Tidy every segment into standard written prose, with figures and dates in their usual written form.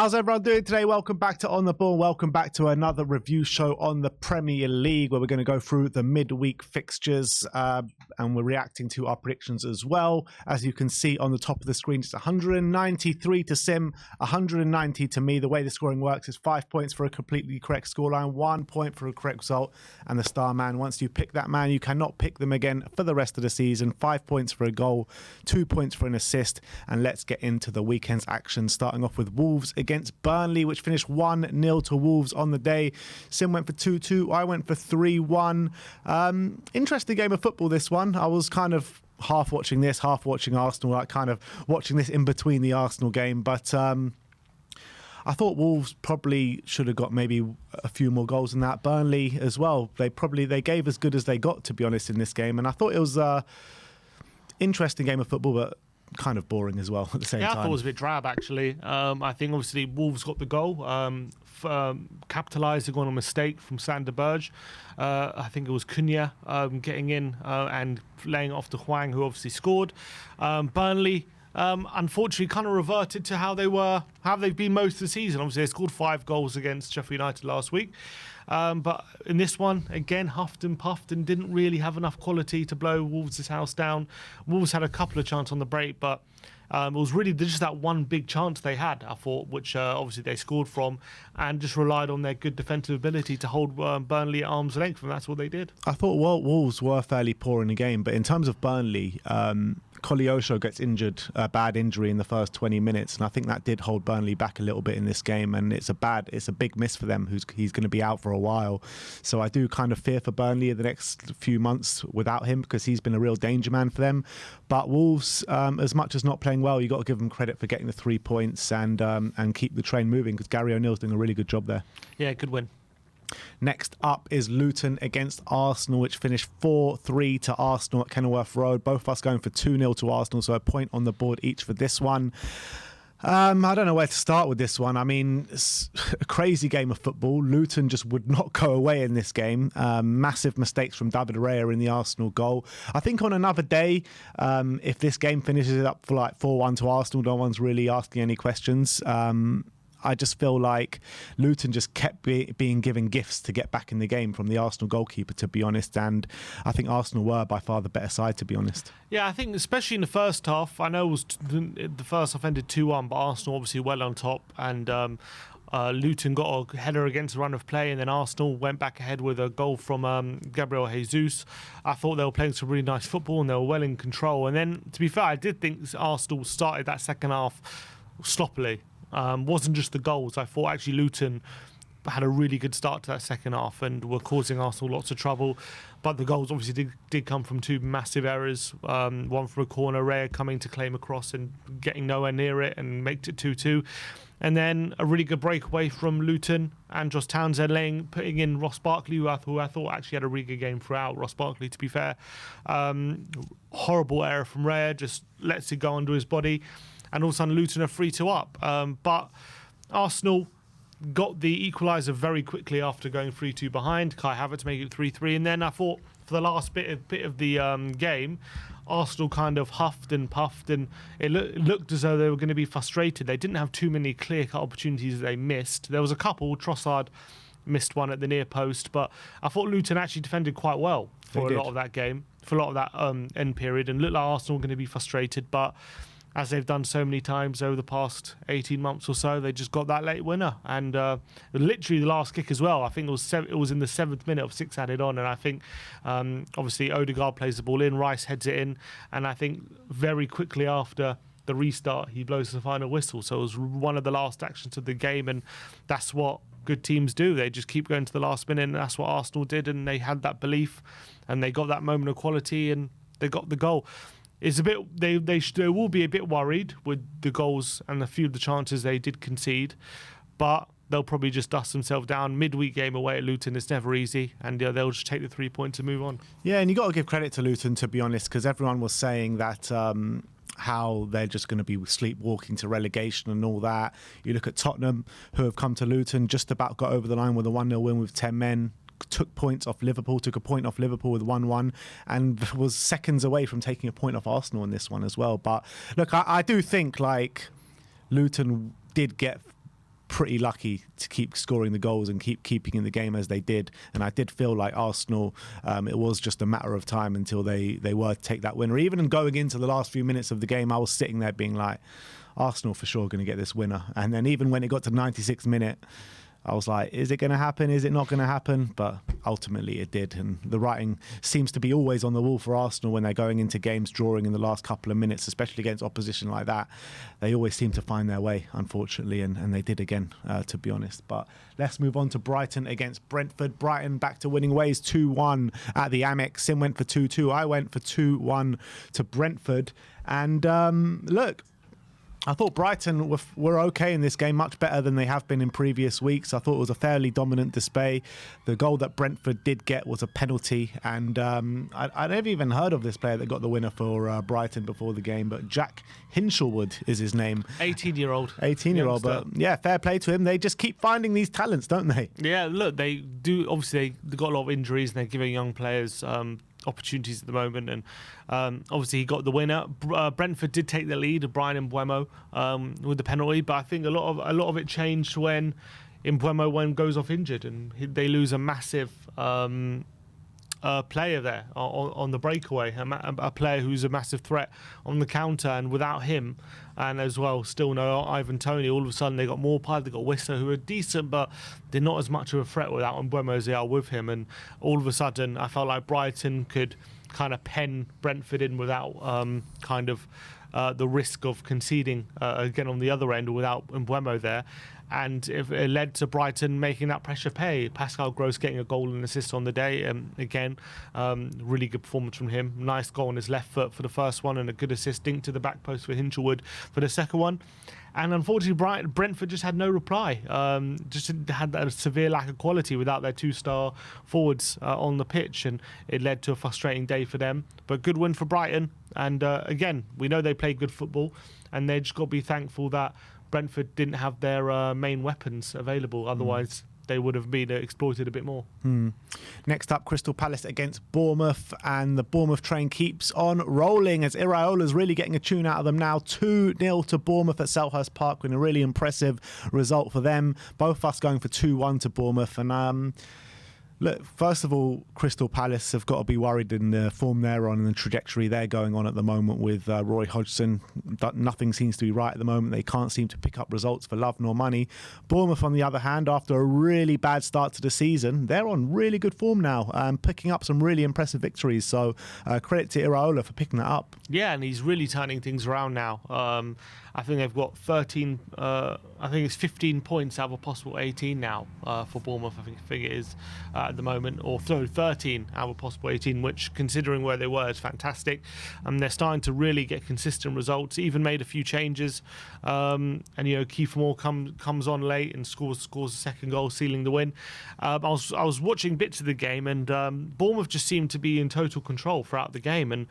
How's everyone doing today? Welcome back to On The Ball. Welcome back to another review show on the Premier League, where we're going to go through the midweek fixtures and we're reacting to our predictions as well. As you can see on the top of the screen, it's 193 to Sim, 190 to me. The way the scoring works is 5 points for a completely correct scoreline, 1 point for a correct result, and the star man. Once you pick that man, you cannot pick them again for the rest of the season. 5 points for a goal, 2 points for an assist, and let's get into the weekend's action, starting off with Wolves against Burnley, which finished 1-0 to Wolves on the day. Sim went for 2-2. I went for 3-1. Interesting game of football, this one. I was kind of half watching this, half watching Arsenal, like kind of watching this in between the Arsenal game. But I thought Wolves probably should have got maybe a few more goals than that. Burnley as well. They gave as good as they got, to be honest, in this game. And I thought it was an interesting game of football, but kind of boring as well at the same time. Yeah, I thought it was a bit drab, actually. I think obviously Wolves got the goal, capitalising on a mistake from Sander Berge. I think it was Cunha getting in and laying it off to Hwang, who obviously scored. Burnley, unfortunately, kind of reverted to how they've been most of the season. Obviously, they scored 5 goals against Sheffield United last week. But in this one, again, huffed and puffed and didn't really have enough quality to blow Wolves' house down. Wolves had a couple of chances on the break, but it was really just that one big chance they had, I thought, which obviously they scored from, and just relied on their good defensive ability to hold Burnley at arm's length, and that's what they did. I thought Wolves were fairly poor in the game, but in terms of Burnley, Koleosho gets injured, a bad injury in the first 20 minutes, and I think that did hold Burnley back a little bit in this game, and it's a big miss for them. He's going to be out for a while, so I do kind of fear for Burnley in the next few months without him, because he's been a real danger man for them. But Wolves, as much as not playing well, you got to give them credit for getting the 3 points and keep the train moving, because Gary O'Neill's doing a really good job there. Yeah, good win. Next up is Luton against Arsenal, which finished 4-3 to Arsenal at Kenilworth Road. Both of us going for 2-0 to Arsenal, so a point on the board each for this one. I don't know where to start with this one. I mean, it's a crazy game of football. Luton just would not go away in this game. Massive mistakes from David Raya in the Arsenal goal. I think on another day, if this game finishes up for like 4-1 to Arsenal, no one's really asking any questions. I just feel like Luton just kept being given gifts to get back in the game from the Arsenal goalkeeper, to be honest. And I think Arsenal were by far the better side, to be honest. Yeah, I think especially in the first half, I know the first half ended 2-1, but Arsenal obviously well on top. And Luton got a header against the run of play, and then Arsenal went back ahead with a goal from Gabriel Jesus. I thought they were playing some really nice football and they were well in control. And then, to be fair, I did think Arsenal started that second half sloppily. Wasn't just the goals. I thought actually Luton had a really good start to that second half and were causing Arsenal lots of trouble. But the goals obviously did come from 2 massive errors. One from a corner, Raya coming to claim a cross and getting nowhere near it and makes it 2-2. And then a really good breakaway from Luton and Josh Townsend putting in Ross Barkley, who I thought actually had a really good game throughout. Ross Barkley, to be fair. Horrible error from Raya, just lets it go under his body. And all of a sudden, Luton are 3-2 up. But Arsenal got the equaliser very quickly after going 3-2 behind. Kai Havertz make it 3-3. And then I thought for the last bit of the game, Arsenal kind of huffed and puffed, and it looked as though they were going to be frustrated. They didn't have too many clear-cut opportunities that they missed. There was a couple. Trossard missed one at the near post, but I thought Luton actually defended quite well for a lot of that game, for a lot of that end period, and looked like Arsenal were going to be frustrated, but as they've done so many times over the past 18 months or so, they just got that late winner. And literally the last kick as well, I think it was in the 7th minute of 6 added on. And I think, obviously, Odegaard plays the ball in, Rice heads it in. And I think very quickly after the restart, he blows the final whistle. So it was one of the last actions of the game. And that's what good teams do. They just keep going to the last minute. And that's what Arsenal did. And they had that belief. And they got that moment of quality. And they got the goal. It's a bit. They will be a bit worried with the goals and a few of the chances they did concede, but they'll probably just dust themselves down. Midweek game away at Luton is never easy, and they'll just take the 3 points and move on. Yeah, and you got to give credit to Luton, to be honest, because everyone was saying that how they're just going to be sleepwalking to relegation and all that. You look at Tottenham, who have come to Luton, just about got over the line with a 1-0 win with 10 men. Took a point off Liverpool with 1-1, and was seconds away from taking a point off Arsenal in this one as well. But look, I do think like Luton did get pretty lucky to keep scoring the goals and keep keeping in the game as they did. And I did feel like Arsenal, it was just a matter of time until they were to take that winner. Even in going into the last few minutes of the game, I was sitting there being like, Arsenal for sure going to get this winner. And then even when it got to 96th minute, I was like, is it going to happen? Is it not going to happen? But ultimately it did. And the writing seems to be always on the wall for Arsenal when they're going into games drawing in the last couple of minutes, especially against opposition like that. They always seem to find their way, unfortunately, and they did again, to be honest. But let's move on to Brighton against Brentford. Brighton back to winning ways, 2-1 at the Amex. Sim went for 2-2. I went for 2-1 to Brentford. And look, I thought Brighton were okay in this game, much better than they have been in previous weeks. I thought it was a fairly dominant display. The goal that Brentford did get was a penalty, and I never even heard of this player that got the winner for Brighton before the game, but Jack Hinshelwood is his name. 18-year-old. 18-year-old, but yeah, fair play to him. They just keep finding these talents, don't they? Yeah, look, they do. Obviously, they've got a lot of injuries, and they're giving young players opportunities at the moment, and obviously he got the winner. Brentford did take the lead of Brian Mbeumo with the penalty, but I think a lot of it changed when Mbeumo goes off injured and they lose a massive player there on the breakaway, a player who's a massive threat on the counter, and without him, and as well still no Ivan Toney, all of a sudden they got Morpie, they got Whistler, who are decent, but they're not as much of a threat without Mbeumo as they are with him. And all of a sudden I felt like Brighton could kind of pen Brentford in without the risk of conceding again on the other end without Mbeumo there. And it led to Brighton making that pressure pay. Pascal Gross getting a goal and assist on the day. Again, really good performance from him. Nice goal on his left foot for the first one, and a good assist dink to the back post for Hinshelwood for the second one. And unfortunately, Brentford just had no reply. Just had a severe lack of quality without their two-star forwards on the pitch, and it led to a frustrating day for them. But good win for Brighton. And again, we know they play good football, and they just got to be thankful that Brentford didn't have their main weapons available. Otherwise, they would have been exploited a bit more. Next up, Crystal Palace against Bournemouth, and the Bournemouth train keeps on rolling as Iraola's really getting a tune out of them now. 2-0 to Bournemouth at Selhurst Park, with a really impressive result for them. Both of us going for 2-1 to Bournemouth. And look, first of all, Crystal Palace have got to be worried in the form they're on and the trajectory they're going on at the moment with Roy Hodgson. Nothing seems to be right at the moment. They can't seem to pick up results for love nor money. Bournemouth, on the other hand, after a really bad start to the season, they're on really good form now, picking up some really impressive victories. So credit to Iraola for picking that up. Yeah, and he's really turning things around now. I think they've got 13, I think it's 15 points out of a possible 18 now for Bournemouth, I think it is at the moment, or 13 out of a possible 18, which, considering where they were, is fantastic. They're starting to really get consistent results, even made a few changes. And, Kiefer Moore comes on late and scores a second goal, sealing the win. I was watching bits of the game, and Bournemouth just seemed to be in total control throughout the game. And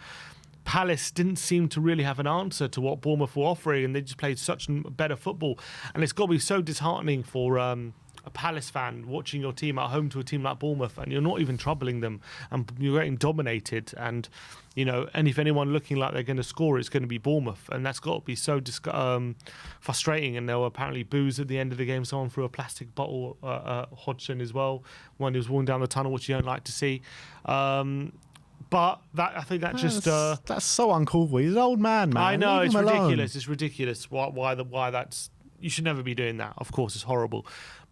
Palace didn't seem to really have an answer to what Bournemouth were offering, and they just played such better football. And it's got to be so disheartening for a Palace fan watching your team at home to a team like Bournemouth, and you're not even troubling them, and you're getting dominated. And and if anyone looking like they're going to score, it's going to be Bournemouth, and that's got to be so frustrating. And there were apparently boos at the end of the game. Someone threw a plastic bottle at Hodgson as well when he was walking down the tunnel, which you don't like to see. But I think that's so uncalled for. He's an old man, man. I know, it's ridiculous. Alone. It's ridiculous. Why that's, you should never be doing that. Of course, it's horrible.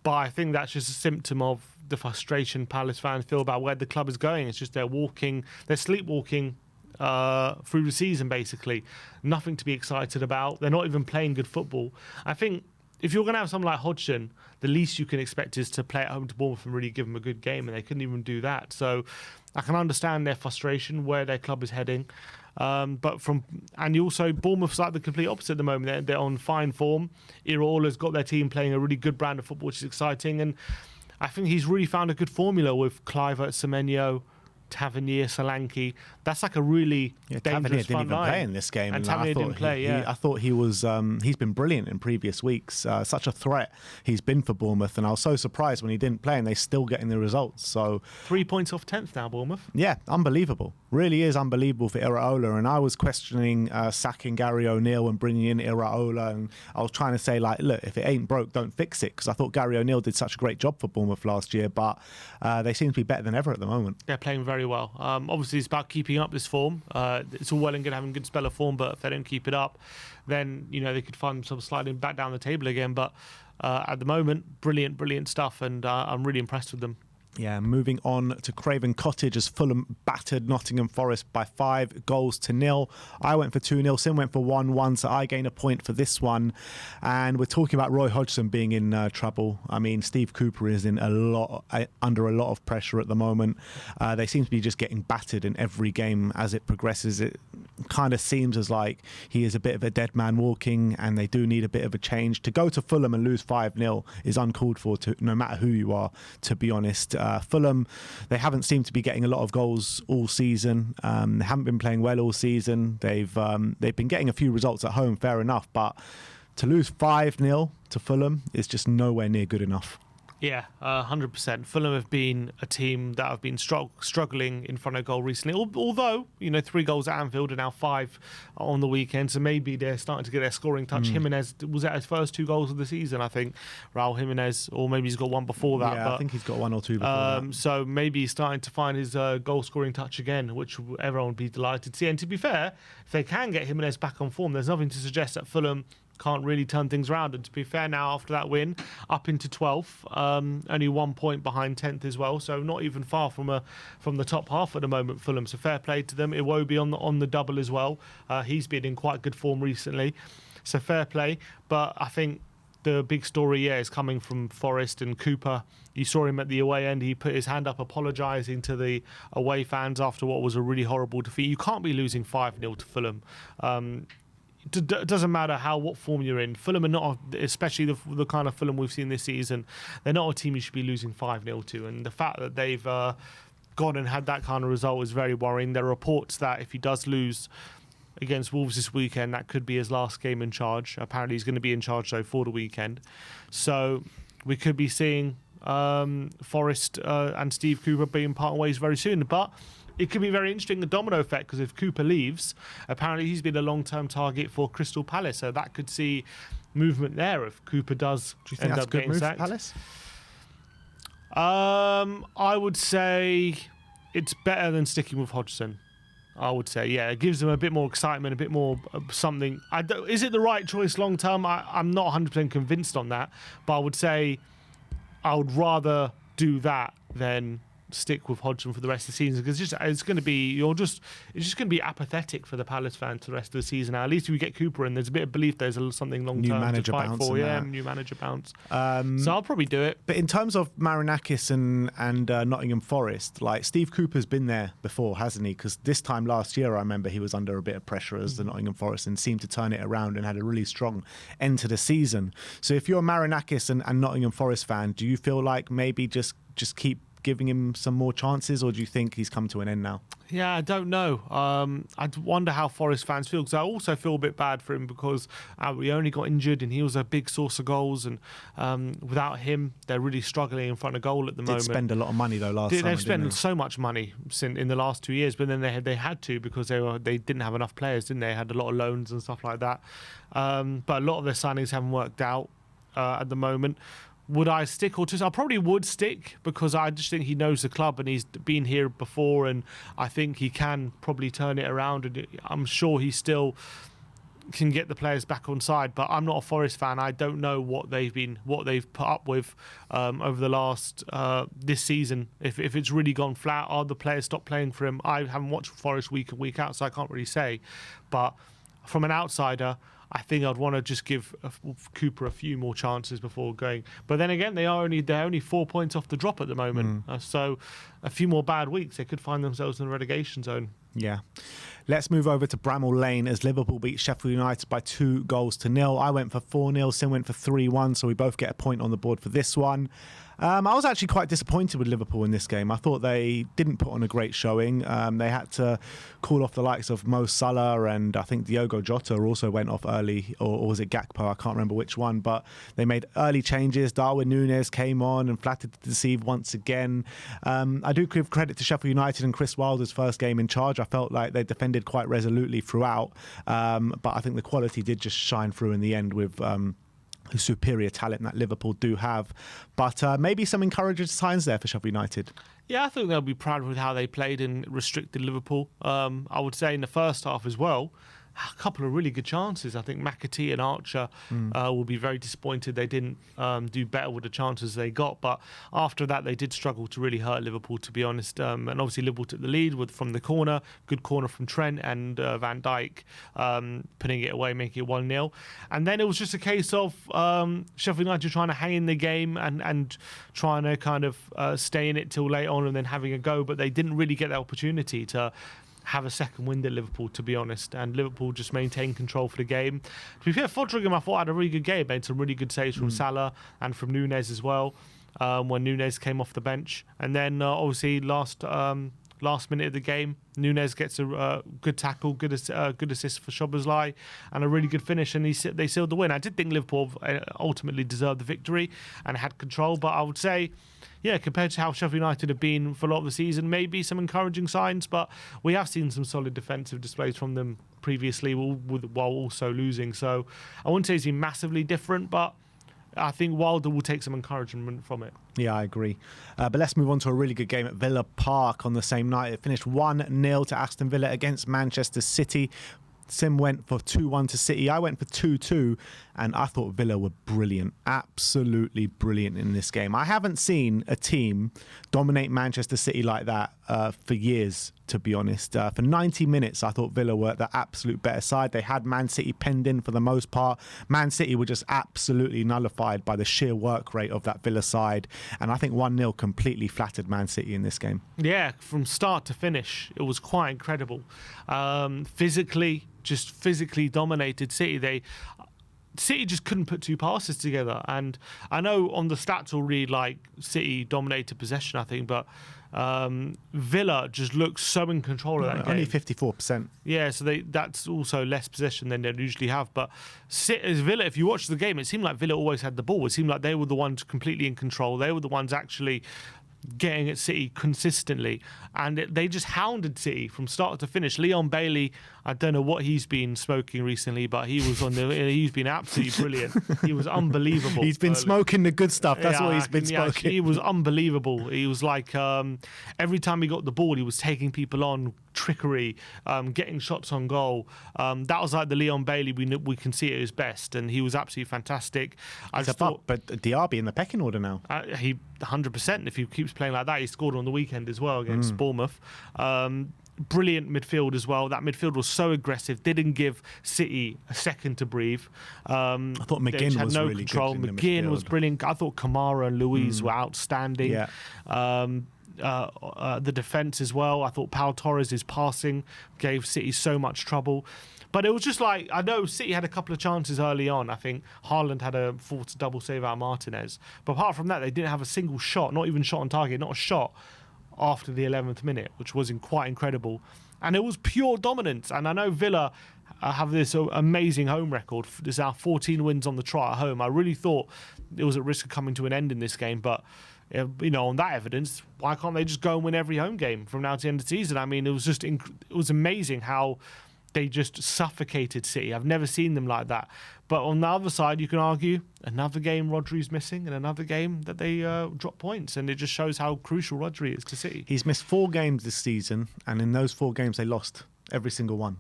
But I think that's just a symptom of the frustration Palace fans feel about where the club is going. It's just they're sleepwalking through the season, basically. Nothing to be excited about. They're not even playing good football. I think if you're going to have someone like Hodgson, the least you can expect is to play at home to Bournemouth and really give them a good game, and they couldn't even do that. So I can understand their frustration, where their club is heading. And also Bournemouth's like the complete opposite at the moment. They're on fine form. Iraola's got their team playing a really good brand of football, which is exciting. And I think he's really found a good formula with Kluivert, Semenyo, Tavernier, Solanke. That's like a really dangerous didn't even play in this game. And Tavernier didn't play, I thought he was. He's been brilliant in previous weeks. Such a threat he's been for Bournemouth, and I was so surprised when he didn't play, and they're still getting the results. So 3 points off 10th now, Bournemouth. Yeah, unbelievable. really is unbelievable for Iraola. And I was questioning sacking Gary O'Neill and bringing in Iraola. And I was trying to say, like, look, if it ain't broke, don't fix it. Because I thought Gary O'Neill did such a great job for Bournemouth last year. But they seem to be better than ever at the moment. They're playing very well. Obviously, it's about keeping up this form. It's all well and good having a good spell of form, but if they don't keep it up, then, they could find themselves sliding back down the table again. But at the moment, brilliant stuff. And I'm really impressed with them. Yeah, moving on to Craven Cottage as Fulham battered Nottingham Forest by 5-0. I went for 2-0, Sim went for 1-1, so I gain a point for this one. And we're talking about Roy Hodgson being in trouble. I mean, Steve Cooper is in under a lot of pressure at the moment. They seem to be just getting battered in every game as it progresses. It kind of seems as like he is a bit of a dead man walking, and they do need a bit of a change. To go to Fulham and lose 5-0 is uncalled for, no matter who you are, to be honest. Fulham, they haven't seemed to be getting a lot of goals all season. They haven't been playing well all season. They've been getting a few results at home, fair enough, but to lose 5-0 to Fulham is just nowhere near good enough. Yeah, 100%. Fulham have been a team that have been struggling in front of goal recently. Although, 3 goals at Anfield and now 5 on the weekend, so maybe they're starting to get their scoring touch. Jimenez was at his first 2 goals of the season, I think. Raul Jimenez, or maybe he's got one before that. Yeah, but, I think he's got 1 or 2 before that. So maybe he's starting to find his goal scoring touch again, which everyone would be delighted to see. And to be fair, if they can get Jimenez back on form, there's nothing to suggest that Fulham can't really turn things around. And to be fair, now after that win, up into 12th, only 1 point behind 10th as well, so not even far from the top half at the moment, Fulham. So fair play to them. Iwobi on the double as well. He's been in quite good form recently, so fair play. But I think the big story, is coming from Forest and Cooper. You saw him at the away end. He put his hand up apologising to the away fans after what was a really horrible defeat. You can't be losing 5-0 to Fulham. It doesn't matter what form you're in. Fulham are not, especially the kind of Fulham we've seen this season, they're not a team you should be losing 5-0 to. And the fact that they've gone and had that kind of result is very worrying. There are reports that if he does lose against Wolves this weekend, that could be his last game in charge. Apparently he's going to be in charge, though, for the weekend. So we could be seeing Forest and Steve Cooper being parting ways very soon. But it could be very interesting, the domino effect, because if Cooper leaves, apparently he's been a long-term target for Crystal Palace, so that could see movement there if Cooper does end up getting sacked. Do you think that's a good move for Palace? I would say it's better than sticking with Hodgson. I would say, yeah, it gives them a bit more excitement, a bit more something. Is it the right choice long-term? I'm not 100% convinced on that, but I would say I would rather do that than stick with Hodgson for the rest of the season, because it's going to be going to be apathetic for the Palace fans for the rest of the season. Now, at least if we get Cooper in, there's a bit of belief there's something long term to fight for. New manager bounce. So I'll probably do it. But in terms of Marinakis and Nottingham Forest, like, Steve Cooper's been there before, hasn't he? Because this time last year, I remember he was under a bit of pressure as the Nottingham Forest and seemed to turn it around and had a really strong end to the season. So if you're a Marinakis and Nottingham Forest fan, do you feel like maybe just keep giving him some more chances, or do you think he's come to an end now? Yeah, I don't know. I wonder how Forest fans feel, because I also feel a bit bad for him because he only got injured and he was a big source of goals, and without him, they're really struggling in front of goal at the moment. Did spend a lot of money though last summer. They've spent so much money in the last 2 years, but then they had to, because they didn't have enough players, didn't they? They had a lot of loans and stuff like that. But a lot of their signings haven't worked out at the moment. Would I stick or just? I probably would stick, because I just think he knows the club and he's been here before, and I think he can probably turn it around, and I'm sure he still can get the players back on side. But I'm not a Forest fan. I don't know what they've put up with over the last this season. If it's really gone flat, or the players stopped playing for him. I haven't watched Forest week in, week out, so I can't really say. But from an outsider, I think I'd want to just give Cooper a few more chances before going. But then again, they're only 4 points off the drop at the moment. So a few more bad weeks, they could find themselves in the relegation zone. Yeah. Let's move over to Bramall Lane as Liverpool beat Sheffield United by 2-0. I went for 4-0, Sim went for 3-1, so we both get a point on the board for this one. I was actually quite disappointed with Liverpool in this game. I thought they didn't put on a great showing. They had to call off the likes of Mo Salah, and I think Diogo Jota also went off early, or was it Gakpo? I can't remember which one, but they made early changes. Darwin Núñez came on and flattered to deceive once again. I do give credit to Sheffield United and Chris Wilder's first game in charge. I felt like they defended quite resolutely throughout, but I think the quality did just shine through in the end with the superior talent that Liverpool do have. But maybe some encouraging signs there for Sheffield United. Yeah, I think they'll be proud with how they played and restricted Liverpool. I would say in the first half as well, a couple of really good chances. I think McAtee and Archer will be very disappointed they didn't do better with the chances they got. But after that, they did struggle to really hurt Liverpool, to be honest. And obviously, Liverpool took the lead from the corner. Good corner from Trent and Van Dijk putting it away, making it 1-0. And then it was just a case of Sheffield United trying to hang in the game and trying to kind of stay in it till late on and then having a go. But they didn't really get the opportunity to have a second wind at Liverpool, to be honest, and Liverpool just maintained control for the game. To be fair, Foderingham, I thought had a really good game, made some really good saves from Salah and from Núñez as well, when Núñez came off the bench. And then obviously last minute of the game, Núñez gets a good tackle, good assist for Szoboszlai, and a really good finish, and they sealed the win. I did think Liverpool ultimately deserved the victory and had control, but I would say, yeah, compared to how Sheffield United have been for a lot of the season, maybe some encouraging signs, but we have seen some solid defensive displays from them previously while also losing. So I wouldn't say it's been massively different, but I think Wilder will take some encouragement from it. Yeah, I agree. But let's move on to a really good game at Villa Park on the same night. It finished 1-0 to Aston Villa against Manchester City. Sim went for 2-1 to City. I went for 2-2, and I thought Villa were brilliant, absolutely brilliant in this game. I haven't seen a team dominate Manchester City like that for years, to be honest. For 90 minutes, I thought Villa were the absolute better side. They had Man City penned in for the most part. Man City were just absolutely nullified by the sheer work rate of that Villa side, and I think 1-0 completely flattered Man City in this game. Yeah, from start to finish, it was quite incredible. Physically dominated City. City just couldn't put two passes together, and I know on the stats will read like City dominated possession, I think, but Villa just looked so in control of that game. Only 54%. Yeah, so that's also less possession than they usually have. But Villa, if you watch the game, it seemed like Villa always had the ball. It seemed like they were the ones completely in control. They were the ones actually getting at City consistently, and they just hounded City from start to finish. Leon Bailey, I don't know what he's been smoking recently, but he's been absolutely brilliant. He was unbelievable. He's been smoking the good stuff. That's what he's been smoking. He was unbelievable. He was like every time he got the ball, he was taking people on, trickery, getting shots on goal. That was like the Leon Bailey we can see at his best, and he was absolutely fantastic. But Diaby in the pecking order now. He 100%. If he keeps playing like that, he scored on the weekend as well against Bournemouth. Brilliant midfield as well. That midfield was so aggressive, didn't give City a second to breathe. I thought McGinn was really control. good. McGinn was brilliant. I thought Kamara and Luiz were outstanding. Yeah. The defence as well. I thought Pau Torres' passing gave City so much trouble. But it was just like, I know City had a couple of chances early on. I think Haaland had a forced double save out of Martinez. But apart from that, they didn't have a single shot, not even shot on target, not a shot after the 11th minute, which was quite incredible. And it was pure dominance. And I know Villa have this amazing home record. There's now 14 wins on the trot at home. I really thought it was at risk of coming to an end in this game. But, on that evidence, why can't they just go and win every home game from now to the end of the season? I mean, it was just it was amazing how they just suffocated City. I've never seen them like that. But on the other side, you can argue another game Rodri's missing and another game that they drop points. And it just shows how crucial Rodri is to City. He's missed 4 games this season, and in those 4 games, they lost every single one.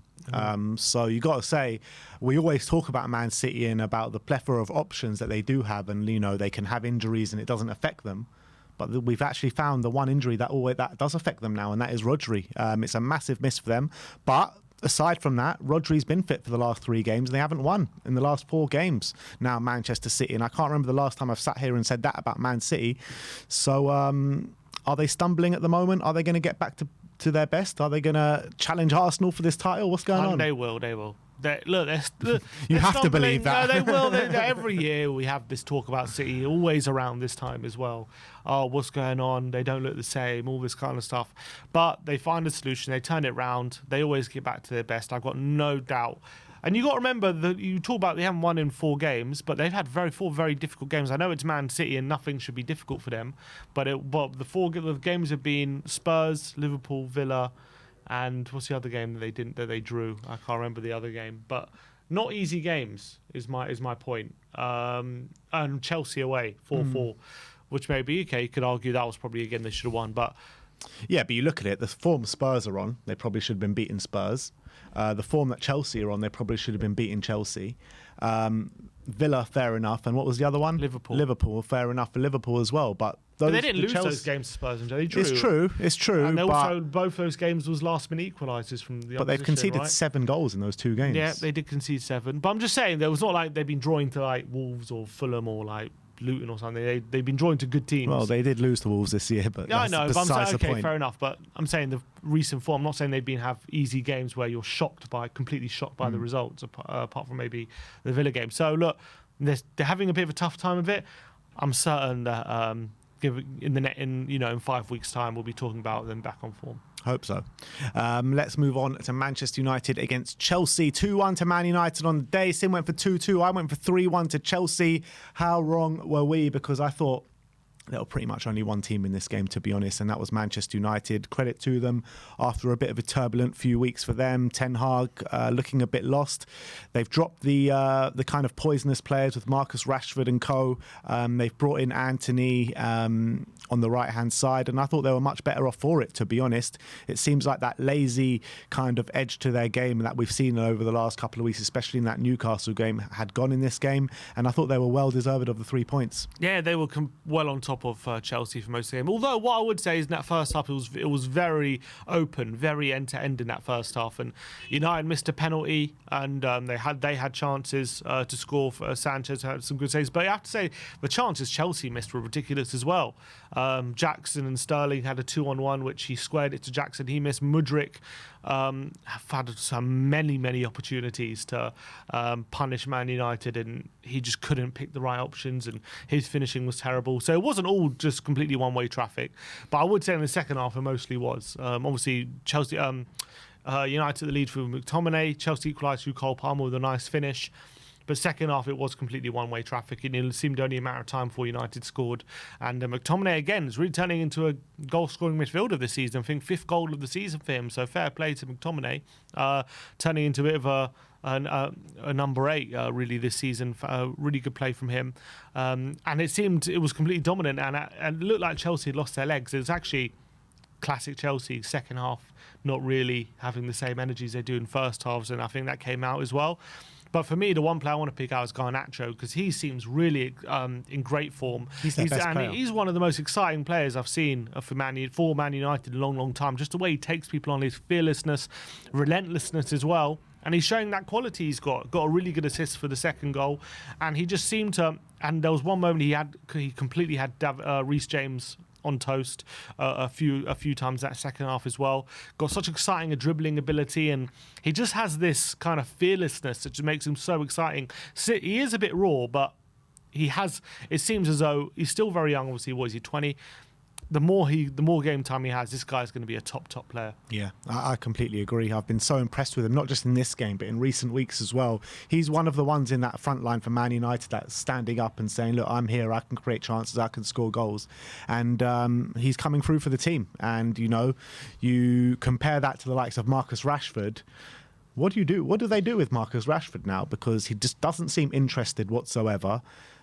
So you got to say, we always talk about Man City and about the plethora of options that they do have, and they can have injuries and it doesn't affect them. But we've actually found the one injury that does affect them now, and that is Rodri. It's a massive miss for them. But aside from that, Rodri's been fit for the last 3 games, and they haven't won in the last 4 games. Now, Manchester City, and I can't remember the last time I've sat here and said that about Man City. So are they stumbling at the moment? Are they going to get back to their best? Are they going to challenge Arsenal for this title? What's going on? They will. They're you have to believe that. No, they will. Every year we have this talk about City, always around this time as well. Oh, what's going on? They don't look the same, all this kind of stuff. But they find a solution. They turn it round. They always get back to their best. I've got no doubt. And you got to remember that you talk about they haven't won in 4 games, but they've had four very difficult games. I know it's Man City and nothing should be difficult for them, but the games have been Spurs, Liverpool, Villa, and what's the other game that they drew? I can't remember the other game, but not easy games is my point. And Chelsea away 4-4, which maybe okay. You could argue that was probably a game they should have won, but yeah. But you look at it, the form Spurs are on, they probably should have been beating Spurs. The form that Chelsea are on, they probably should have been beating Chelsea. Villa, fair enough. And what was the other one? Liverpool, fair enough for Liverpool as well. But they didn't lose those games to Spurs. They drew. It's true. And also, both those games was last-minute equalisers from the opposition. But they've conceded right? 7 goals in those 2 games. Yeah, they did concede 7. But I'm just saying, there was not like they've been drawing to like Wolves or Fulham or like Luton or something. They've been drawing to good teams. Well, they did lose to Wolves this year, but yeah, I know. But I'm saying, okay, point. Fair enough. But I'm saying the recent form. I'm not saying they've have easy games where you're completely shocked by the results, apart from maybe the Villa game. So look, they're having a bit of a tough time of it. I'm certain that in 5 weeks' time we'll be talking about them back on form. Hope so. Let's move on to Manchester United against Chelsea. 2-1 to Man United on the day. Sim went for 2-2. I went for 3-1 to Chelsea. How wrong were we? Because I thought there were pretty much only one team in this game, to be honest, and that was Manchester United. Credit to them after a bit of a turbulent few weeks for them. Ten Hag looking a bit lost. They've dropped the kind of poisonous players with Marcus Rashford and co. They've brought in Anthony on the right-hand side, and I thought they were much better off for it, to be honest. It seems like that lazy kind of edge to their game that we've seen over the last couple of weeks, especially in that Newcastle game, had gone in this game, and I thought they were well deserved of the 3 points. Yeah, they were well on top of Chelsea for most of the game. Although what I would say is in that first half, it was very open, very end-to-end in that first half, and United missed a penalty, and they had chances to score. Sanchez had some good saves, but you have to say the chances Chelsea missed were ridiculous as well. Jackson and Sterling had a 2-on-1, which he squared it to Jackson. He missed. Mudryk had many opportunities to punish Man United, and he just couldn't pick the right options, and his finishing was terrible. So it wasn't all just completely one-way traffic, but I would say in the second half it mostly was. Obviously Chelsea United the lead through McTominay. Chelsea equalised through Cole Palmer with a nice finish. But second half, it was completely one-way traffic. It seemed only a matter of time before United scored. And McTominay, again, is really turning into a goal-scoring midfielder this season. I think 5th goal of the season for him. So fair play to McTominay. Turning into a bit of a number 8, really, this season. Really good play from him. And it was completely dominant. And it looked like Chelsea had lost their legs. It was actually classic Chelsea, second half, not really having the same energies they do in first halves. And I think that came out as well. But for me, the one player I want to pick out is Garnacho, because he seems really in great form. He's their best player. He's one of the most exciting players I've seen for Man United in a long time. Just the way he takes people on, his fearlessness, relentlessness as well. And he's showing that quality he's got a really good assist for the second goal. And he just seemed to... And there was one moment he completely had Reece James on toast a few times that second half as well. Got such exciting a dribbling ability, and he just has this kind of fearlessness that just makes him so exciting. He is a bit raw, but it seems as though he's still very young. Obviously, what is he, 20? The more game time he has, this guy's going to be a top player. Yeah, I completely agree. I've been so impressed with him, not just in this game, but in recent weeks as well. He's one of the ones in that front line for Man United that's standing up and saying, look, I'm here, I can create chances, I can score goals. And he's coming through for the team. And, you compare that to the likes of Marcus Rashford. What do you do? What do they do with Marcus Rashford now? Because he just doesn't seem interested whatsoever.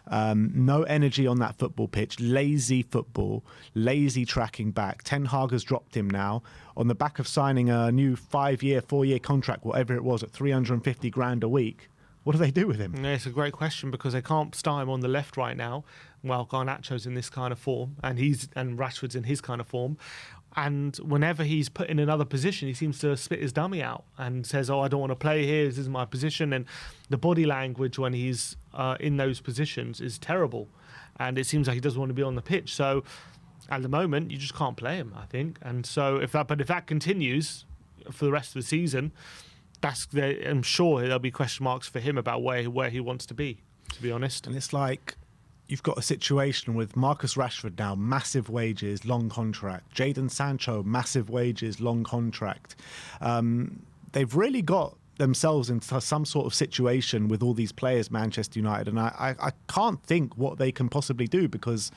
No energy on that football pitch, lazy football, lazy tracking back. Ten Hag has dropped him now on the back of signing a new 5-year, 4-year contract, whatever it was, at 350 grand a week. What do they do with him? Yeah, it's a great question, because they can't start him on the left right now. Well, Garnacho's in this kind of form, and Rashford's in his kind of form. And whenever he's put in another position, he seems to spit his dummy out and says, I don't want to play here, this is my position. And the body language when he's in those positions is terrible. And it seems like he doesn't want to be on the pitch. So At the moment, you just can't play him, I think. And so if that continues for the rest of the season, I'm sure there'll be question marks for him about where he wants to be honest. And it's like you've got a situation with Marcus Rashford now, massive wages, long contract. Jadon Sancho, massive wages, long contract. They've really got themselves into some sort of situation with all these players, Manchester United, and I can't think what they can possibly do, because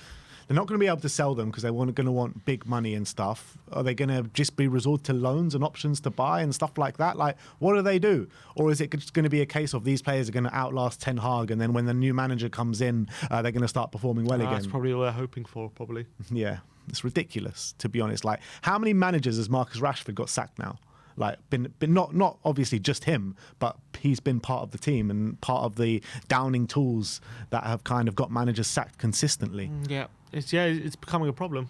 they're not going to be able to sell them because they're going to want big money and stuff. Are they going to just be resort to loans and options to buy and stuff like that? Like, what do they do? Or is it just going to be a case of these players are going to outlast Ten Hag, and then when the new manager comes in, they're going to start performing well again? That's probably what they're hoping for, probably. Yeah, it's ridiculous, to be honest. Like, how many managers has Marcus Rashford got sacked now? Like, been not obviously just him, but he's been part of the team and part of the downing tools that have kind of got managers sacked consistently. Yeah, it's becoming a problem.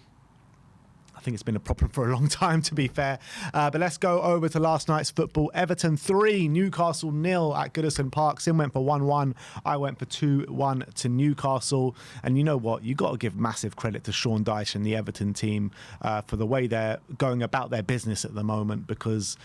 I think it's been a problem for a long time, to be fair. But let's go over to last night's football. Everton 3, Newcastle 0 at Goodison Park. Sim went for 1-1. I went for 2-1 to Newcastle. And you know what? You got to give massive credit to Sean Dyche and the Everton team for the way they're going about their business at the moment, because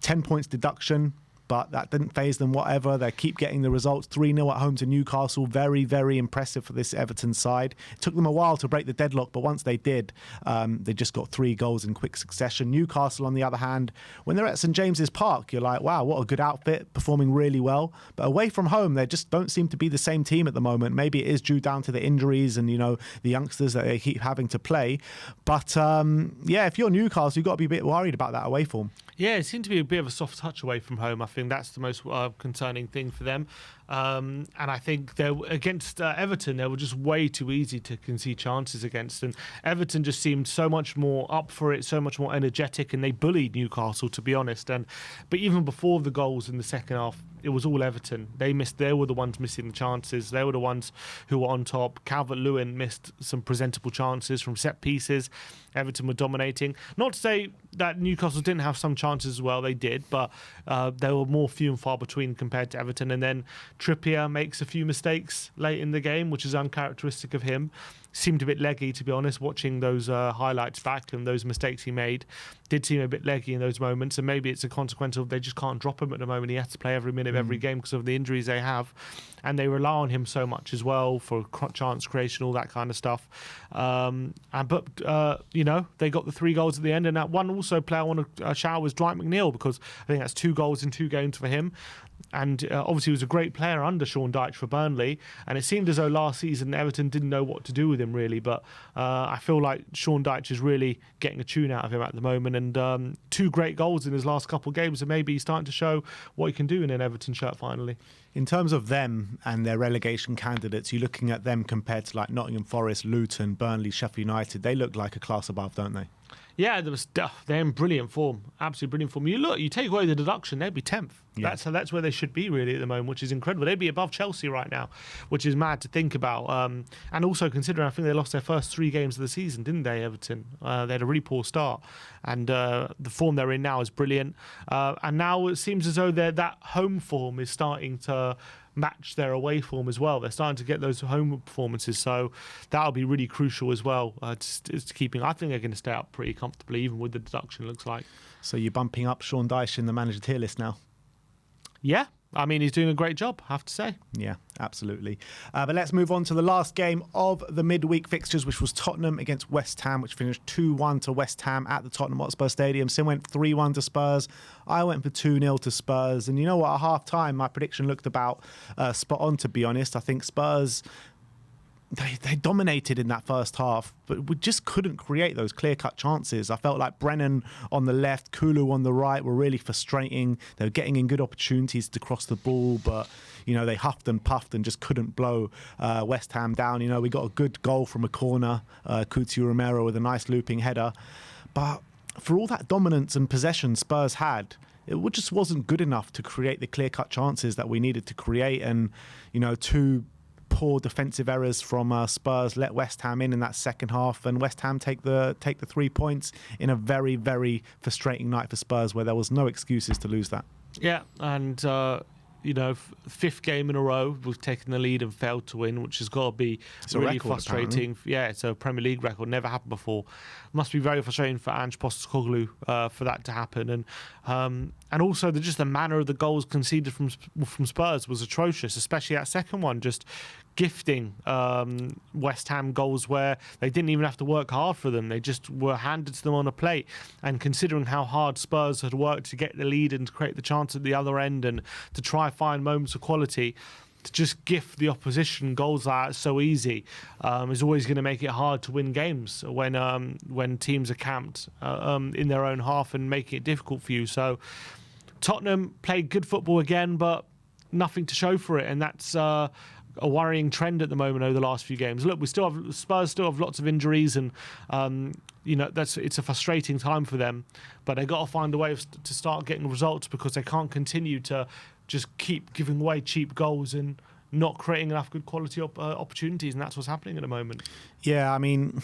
10 points deduction, but that didn't faze them whatever. They keep getting the results. 3-0 at home to Newcastle. Very, very impressive for this Everton side. It took them a while to break the deadlock, but once they did, they just got 3 goals in quick succession. Newcastle, on the other hand, when they're at St James's Park, you're like, wow, what a good outfit, performing really well. But away from home, they just don't seem to be the same team at the moment. Maybe it is due down to the injuries and, the youngsters that they keep having to play. But, if you're Newcastle, you've got to be a bit worried about that away form. Yeah, it seemed to be a bit of a soft touch away from home. I think that's the most concerning thing for them. And I think they against Everton, they were just way too easy to concede chances against. And Everton just seemed so much more up for it, so much more energetic, and they bullied Newcastle, to be honest. But even before the goals in the second half, it was all Everton. They were the ones missing the chances. They were the ones who were on top. Calvert-Lewin missed some presentable chances from set pieces. Everton were dominating. Not to say that Newcastle didn't have some chances as well. They did, but they were more few and far between compared to Everton. And then Trippier makes a few mistakes late in the game, which is uncharacteristic of him. Seemed a bit leggy, to be honest, watching those highlights back, and those mistakes he made did seem a bit leggy in those moments. And maybe it's a consequence of they just can't drop him at the moment. He has to play every minute of every game because of the injuries they have, and they rely on him so much as well for chance creation, all that kind of stuff. But they got the 3 goals at the end, and that one also player I want to shout was Dwight McNeil, because I think that's 2 goals in 2 games for him. And obviously he was a great player under Sean Dyche for Burnley, and it seemed as though last season Everton didn't know what to do with him really, but I feel like Sean Dyche is really getting a tune out of him at the moment, and 2 great goals in his last couple of games, and maybe he's starting to show what he can do in an Everton shirt finally. In terms of them and their relegation candidates, you're looking at them compared to like Nottingham Forest, Luton, Burnley, Sheffield United. They look like a class above, don't they? Yeah, they're in brilliant form, absolutely brilliant form. You take away the deduction, they'd be 10th. Yeah. That's where they should be really at the moment, which is incredible. They'd be above Chelsea right now, which is mad to think about. And also considering, I think they lost their first 3 games of the season, didn't they, Everton? They had a really poor start, and the form they're in now is brilliant. And now it seems as though that home form is starting to match their away form as well. They're starting to get those home performances, so that'll be really crucial as well. It's keeping. I think they're going to stay up pretty comfortably, even with the deduction. It looks like. So you're bumping up Sean Dyche in the manager tier list now. Yeah. I mean, he's doing a great job, I have to say. Yeah, absolutely. But let's move on to the last game of the midweek fixtures, which was Tottenham against West Ham, which finished 2-1 to West Ham at the Tottenham Hotspur Stadium. Sim went 3-1 to Spurs. I went for 2-0 to Spurs. And you know what? At half-time, my prediction looked about spot on, to be honest. I think Spurs... They dominated in that first half, but we just couldn't create those clear-cut chances. I felt like Brennan on the left, Kulu on the right were really frustrating. They were getting in good opportunities to cross the ball, but they huffed and puffed and just couldn't blow West Ham down. We got a good goal from a corner, Coutinho Romero with a nice looping header. But for all that dominance and possession Spurs had, it just wasn't good enough to create the clear-cut chances that we needed to create. And, 2 poor defensive errors from Spurs let West Ham in that second half, and West Ham take the 3 points in a very, very frustrating night for Spurs, where there was no excuses to lose that. Yeah, and fifth game in a row we've taken the lead and failed to win, which has got to be really record, frustrating. Apparently. Yeah, it's a Premier League record, never happened before. Must be very frustrating for Ange Postecoglou for that to happen, and also the manner of the goals conceded from Spurs was atrocious, especially that second one, just gifting West Ham goals where they didn't even have to work hard for them. They just were handed to them on a plate. And considering how hard Spurs had worked to get the lead and to create the chance at the other end and to try find moments of quality, to just gift the opposition goals like that so easy is always going to make it hard to win games when teams are camped in their own half and making it difficult for you. So Tottenham played good football again, but nothing to show for it, and that's a worrying trend at the moment over the last few games. Look, Spurs still have lots of injuries, and it's a frustrating time for them. But they got to find a way to start getting results, because they can't continue to just keep giving away cheap goals and not creating enough good quality opportunities, and that's what's happening at the moment. Yeah, I mean,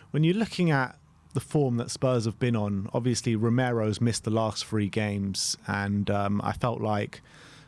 when you're looking at the form that Spurs have been on, obviously Romero's missed the last 3 games, and I felt like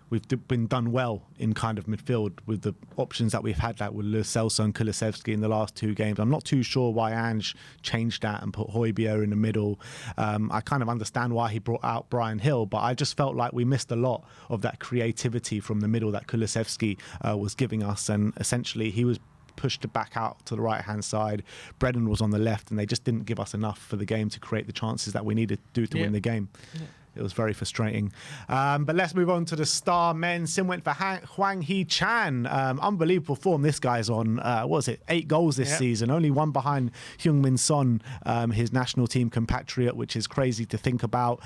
we've been done well in kind of midfield with the options that we've had, like with Lo Celso and Kulusevski in the last 2 games. I'm not too sure why Ange changed that and put Højbjerg in the middle. I kind of understand why he brought out Bryan Hill, but I just felt like we missed a lot of that creativity from the middle that Kulusevski was giving us, and essentially he was pushed back out to the right-hand side. Brennan was on the left, and they just didn't give us enough for the game to create the chances that we needed to do to win the game. Yeah. It was very frustrating. But let's move on to the star men. Sim went for Hwang Hee-chan. Unbelievable form this guy's on. 8 goals this season. Only 1 behind Heung-min Son, his national team compatriot, which is crazy to think about.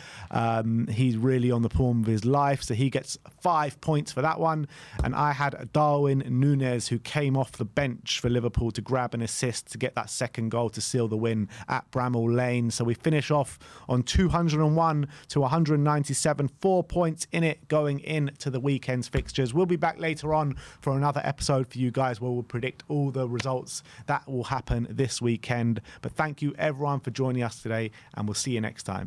He's really on the form of his life, so he gets 5 points for that one. And I had Darwin Núñez, who came off the bench for Liverpool to grab an assist to get that second goal to seal the win at Bramall Lane. So we finish off on 201 to 197, 4 points in it going into the weekend's fixtures. We'll be back later on for another episode for you guys where we'll predict all the results that will happen this weekend. But thank you everyone for joining us today, and we'll see you next time.